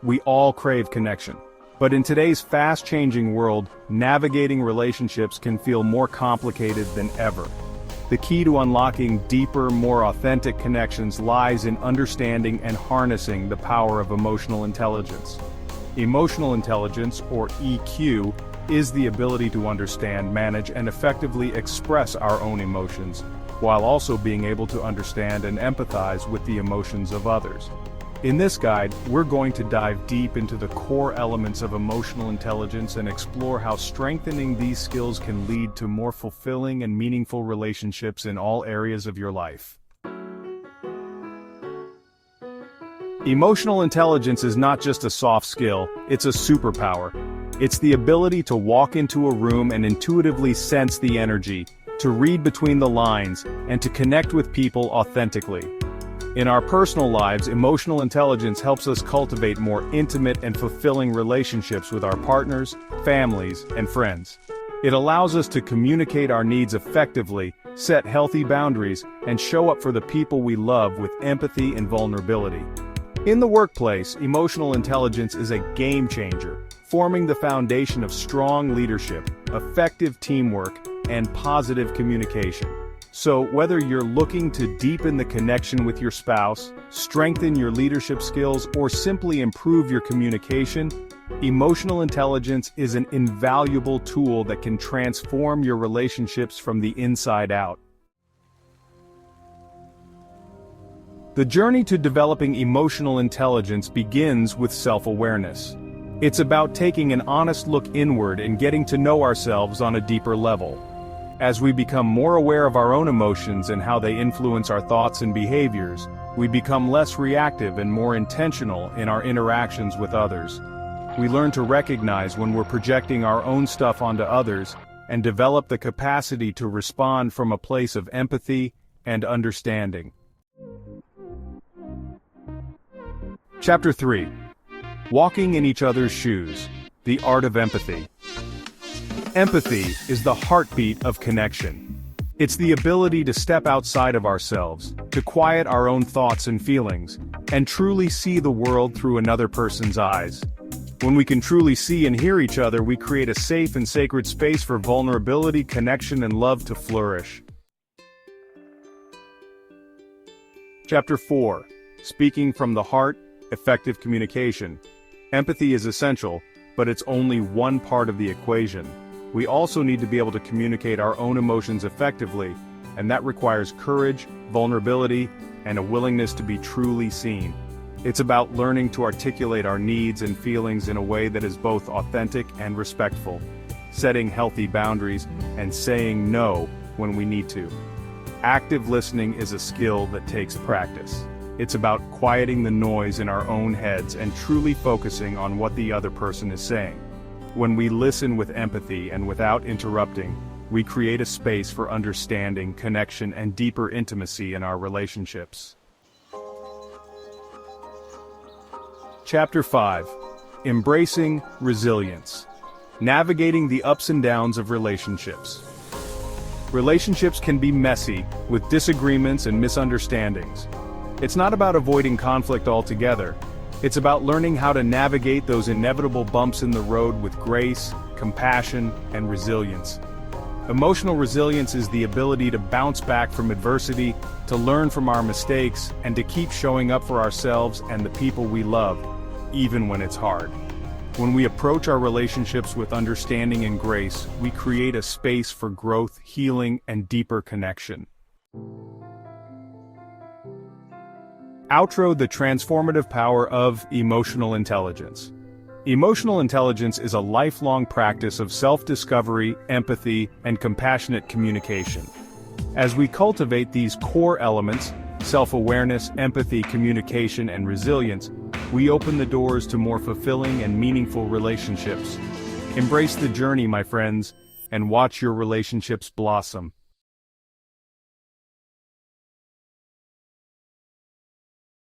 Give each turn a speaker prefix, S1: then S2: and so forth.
S1: we all crave connection. But in today's fast-changing world, navigating relationships can feel more complicated than ever. The key to unlocking deeper, more authentic connections lies in understanding and harnessing the power of emotional intelligence. Emotional intelligence, or EQ, is the ability to understand, manage, and effectively express our own emotions, while also being able to understand and empathize with the emotions of others. In this guide, we're going to dive deep into the core elements of emotional intelligence and explore how strengthening these skills can lead to more fulfilling and meaningful relationships in all areas of your life. Emotional intelligence is not just a soft skill, it's a superpower. It's the ability to walk into a room and intuitively sense the energy, to read between the lines, and to connect with people authentically. In our personal lives, emotional intelligence helps us cultivate more intimate and fulfilling relationships with our partners, families, and friends. It allows us to communicate our needs effectively, set healthy boundaries, and show up for the people we love with empathy and vulnerability. In the workplace, emotional intelligence is a game changer, forming the foundation of strong leadership, effective teamwork, and positive communication. So, whether you're looking to deepen the connection with your spouse, strengthen your leadership skills, or simply improve your communication, emotional intelligence is an invaluable tool that can transform your relationships from the inside out. The journey to developing emotional intelligence begins with self-awareness. It's about taking an honest look inward and getting to know ourselves on a deeper level. As we become more aware of our own emotions and how they influence our thoughts and behaviors, we become less reactive and more intentional in our interactions with others. We learn to recognize when we're projecting our own stuff onto others, and develop the capacity to respond from a place of empathy and understanding. Chapter 3. Walking in each other's shoes, the art of empathy. Empathy is the heartbeat of connection. It's the ability to step outside of ourselves, to quiet our own thoughts and feelings, and truly see the world through another person's eyes. When we can truly see and hear each other, we create a safe and sacred space for vulnerability, connection, and love to flourish. Chapter 4. Speaking from the heart, effective communication. Empathy is essential, but it's only one part of the equation. We also need to be able to communicate our own emotions effectively, and that requires courage, vulnerability, and a willingness to be truly seen. It's about learning to articulate our needs and feelings in a way that is both authentic and respectful, setting healthy boundaries, and saying no when we need to. Active listening is a skill that takes practice. It's about quieting the noise in our own heads and truly focusing on what the other person is saying. When we listen with empathy and without interrupting, we create a space for understanding, connection, and deeper intimacy in our relationships. Chapter 5. Embracing resilience. Navigating the ups and downs of relationships. Relationships can be messy, with disagreements and misunderstandings. It's not about avoiding conflict altogether. It's about learning how to navigate those inevitable bumps in the road with grace, compassion, and resilience. Emotional resilience is the ability to bounce back from adversity, to learn from our mistakes, and to keep showing up for ourselves and the people we love, even when it's hard. When we approach our relationships with understanding and grace, we create a space for growth, healing, and deeper connection. Outro: the transformative power of emotional intelligence. Emotional intelligence is a lifelong practice of self-discovery, empathy, and compassionate communication. As we cultivate these core elements, self-awareness, empathy, communication, and resilience, we open the doors to more fulfilling and meaningful relationships. Embrace the journey, my friends, and watch your relationships blossom.